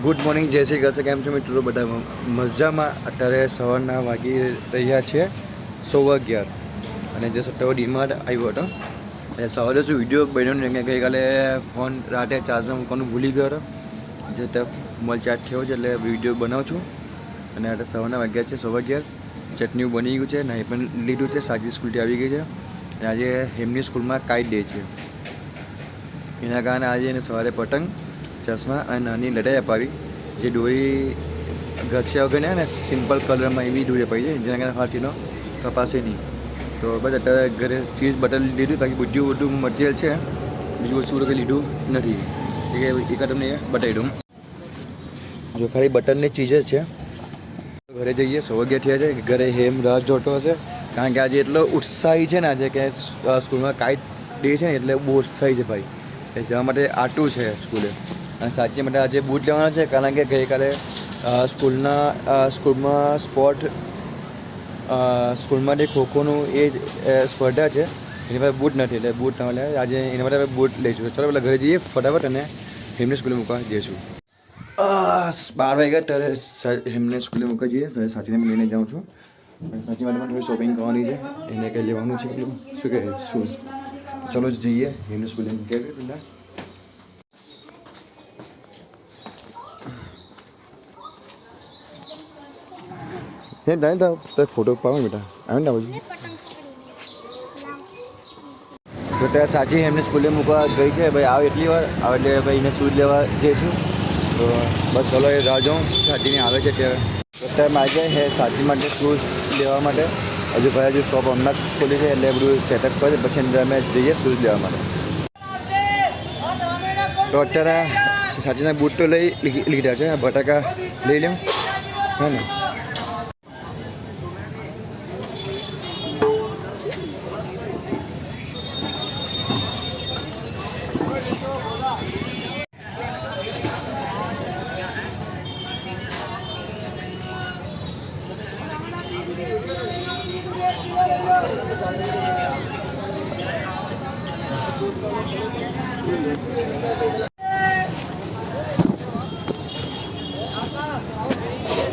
Good morning, જય શ્રી કૃષ્ણ. કેમ છો મિત્રો? બધા મજામાં. અત્યારે સવારના વાગી રહ્યા છે 11:15 અને જે સત્તાવો ડીમાર્ટ આવ્યો હતો. એ સવારે શું વિડીયો બન્યો ને કે ગઈકાલે ફોન રાતે ચાર્જમાં મૂકવાનું ભૂલી ગયો હતો. જે ત્યાં મોબાઈલ ચાર્જ થયો છે એટલે વિડીયો બનાવું છું. અને અત્યારે સવારના વાગ્યા છે 11:15. ચટણી બની ગયું છે, નાહી પણ લીધું છે. સાજી સ્કૂલથી આવી ગઈ છે અને આજે હેમની સ્કૂલમાં કાઈટ ડે છે. એના કારણે આજે એને સવારે પતંગ, ચશ્મા અને નાની લડાઈ અપાવી. જે દોરી ઘસ્યા વગર ને સિમ્પલ કલરમાં એવી દોરી અપાવી છે જેના કારણે હાથીનો કપાશે નહીં. તો બસ અત્યારે ઘરે ચીઝ બટર લીધું, બાકી બધું મટીરિયલ છે. બીજું વસ્તુ કંઈ લીધું નથી. એક તમને બતાવી દઉં. જો ખાલી બટરની ચીજ જ છે. ઘરે જઈએ 11:15 થયા છે. ઘરે હેમ રાહ જોતો હશે કારણ કે આજે એટલો ઉત્સાહી છે ને આજે કે સ્કૂલમાં કાઈટ ડે છે ને એટલે બહુ ઉત્સાહી છે ભાઈ. એ જવા માટે આટું છે સ્કૂલે. અને સાચી માટે આજે બૂટ લેવાના છે કારણ કે ગઈકાલે સ્કૂલમાં સ્કૂલમાં ખોખોનું એ સ્પર્ધા છે. એની પાસે બૂટ નથી એટલે બૂટ ન લે. આજે એના માટે બૂટ લઈશું. ચાલો પેલા ઘરે જઈએ ફટાફટ અને હેમને સ્કૂલે મૂકવા જઈશું. 12 વાગ્યા ત્યારે હેમને સ્કૂલે મૂકવા જઈએ. સાચીને લઈને જાઉં છું. સાચી માટે થોડી શોપિંગ કરવાની છે. એને કંઈ લેવાનું છે પેલું શું કહે શૂઝ. ચલો જઈએ હેમને સ્કૂલે મૂકીએ પહેલાં. હે દાદા તો ફોટો પાડો બેટા. આવે ને બાજુ તો ત્યાં સાચી એમને સ્કૂલે મૂકવા ગઈ છે ભાઈ. આવે એટલી વાર આવે એટલે ભાઈ એને શૂઝ લેવા જઈશું. તો બસ ચલો એ રાહ જોઉં. સાચીને આવે છે ત્યારે અત્યારે માગે છે સાચી માટે શૂઝ લેવા માટે. હજુ ભાઈ હજુ શોપ હમણાં જ ખોલી છે એટલે બધું સેટઅપ કરે પછી અંદર અમે જઈએ શૂઝ લેવા માટે. તો અત્યારે સાચીના બૂટ તો લઈ લીધા છે. બટાકા લઈ લઉં હે ને.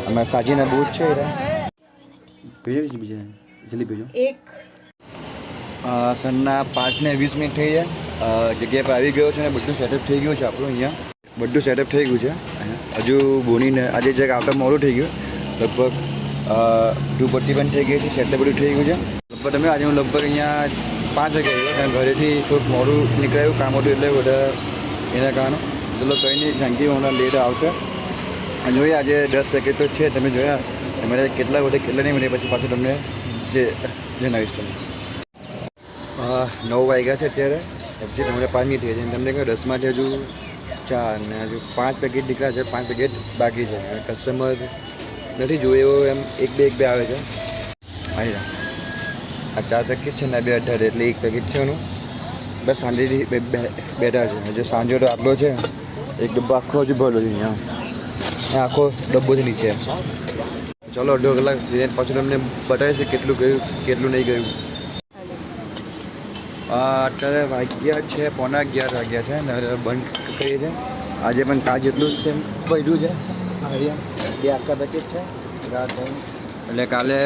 અમે સાજીના બૂટ છે ભેજો છે બીજા જલ્દી ભેજો. સનના 5:20 થઈ જાય. જગ્યા પર આવી ગયો છે ને બધું સેટઅપ થઈ ગયું છે આપણું. અહીંયા બધું સેટઅપ થઈ ગયું છે. હજુ બોનીને આજે જરાક આવતા મોડું થઈ ગયું. લગભગ દુપટ્ટી પણ થઈ ગઈ છે. સેટઅપ બધું થઈ ગયું છે. લગભગ તમે આજે હું લગભગ અહીંયા 5 વાગે આવ્યો. ઘરેથી થોડુંક મોડું નીકળાયું કામ હતું એટલે બધા એના કારણે. ચલો કંઈ નહીં, જાનકી હમણાં લેટ આવશે. જોઈએ આજે 10 પેકેટ તો છે. તમે જોયા તમારે કેટલા નહીં મળે પછી પાછું તમને જણાવીશ તમે. 9 વાગ્યા છે અત્યારે. પછી તમને 5 મિનિટ થઈ છે. તમને કહ્યું 10માંથી હજુ 4 ને હજુ 5 પેકેટ નીકળ્યા છે. 5 પેકેટ બાકી છે. કસ્ટમર નથી જોયું એવો એમ એક બે આવે છે. આવી આ 4 પેકેટ છે ને 2 18 એટલે 1 પેકેટ થયું. બસ સાંજેથી બેઠા છે. હજુ સાંજે તો આટલો છે. એક ડબ્બો આખો હજુ ભરેલો છે અહીંયા. આખો ડબ્બો છે નીચે. ચલો અડધો કલાક પાછું તમને બતાવીશ કેટલું ગયું કેટલું નહીં ગયું. અત્યારે વાગ્યા છે 11:15 વાગ્યા છે ને બંધ કરીએ છીએ. આજે પણ કાજ જેટલું જ સેમ પડ્યું છે. 2 આખા પેકેટ છે એટલે કાલે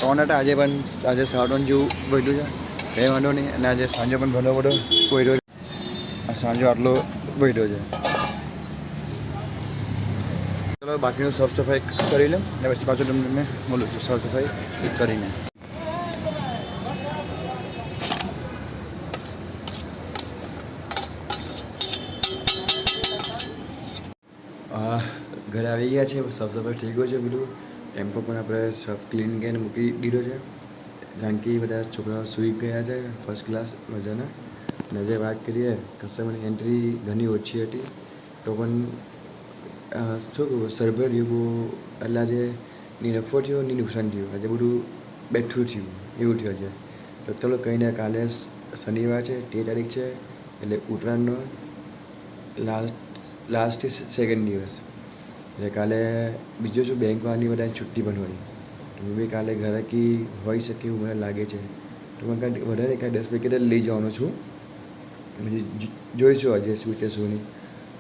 3 હતા. આજે પણ આજે 3.5 જેવું પડ્યું છે. કંઈ વાંધો નહીં. અને આજે સાંજે પણ ઘણો બધો પડ્યો છે. સાંજો આટલો પડ્યો છે. ચલો બાકીનું સાફ સફાઈ કરી લઉં અને પછી પાછું તમને બોલું છું સાફ સફાઈ કરીને. ઘરે આવી ગયા છે. સાફ સફાઈ થઈ ગયો છે બધું. ટેમ્પો પણ આપણે સાફ ક્લીન કરીને મૂકી દીધો છે. જાનકી બધા છોકરાઓ સૂઈ ગયા છે ફર્સ્ટ ક્લાસ મજાના. અને જે વાત કરીએ કસ્ટમરની એન્ટ્રી ઘણી ઓછી હતી તો પણ શું કહું સર્વર રહ્યું બહુ. એટલે આજે ની નફો થયો ની નુકસાન થયું. આજે બધું બેઠું થયું એવું થયું છે. તો ચલો કંઈ ના, કાલે શનિવાર છે 13 તારીખ છે એટલે ઉત્તરાયણનો લાસ્ટ સેકન્ડ દિવસ. એટલે કાલે બીજું શું બેંકવાળાની બધાની છુટ્ટી પણ હોય. તો બી કાલે ઘરાકી હોઈ શકે એવું મને લાગે છે. તો મને વધારે કાંઈ 10 પેકેટ જ લઈ જવાનો છું. પછી જોઈશું આજે શું કે શું નહીં.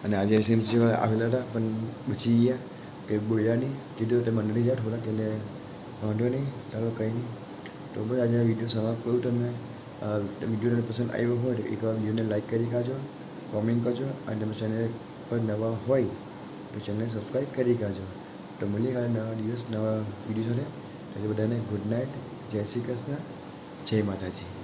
અને આજે એસએમસી આવેલા હતા પણ બચી ગયા, કંઈ બોલ્યા નહીં, કીધું તે મંડળી જાય થોડાક એટલે વાંધો નહીં, ચાલો કંઈ નહીં. તો બસ આજે આ વિડીયો સમાપ્ત કરું. તમને વિડીયો તમને પસંદ આવ્યો હોય તો એકવાર વિડીયોને લાઈક કરી કાઢજો, કોમેન્ટ કરજો, અને તમે ચેનલ પર નવા હોય તો ચેનલને સબસ્ક્રાઈબ કરી કાઢજો. તો મળીએ કાલે નવા દિવસ નવા વિડીયો સાથે. એટલે બધાને ગુડ નાઇટ, જય શ્રી કૃષ્ણ, જય માતાજી.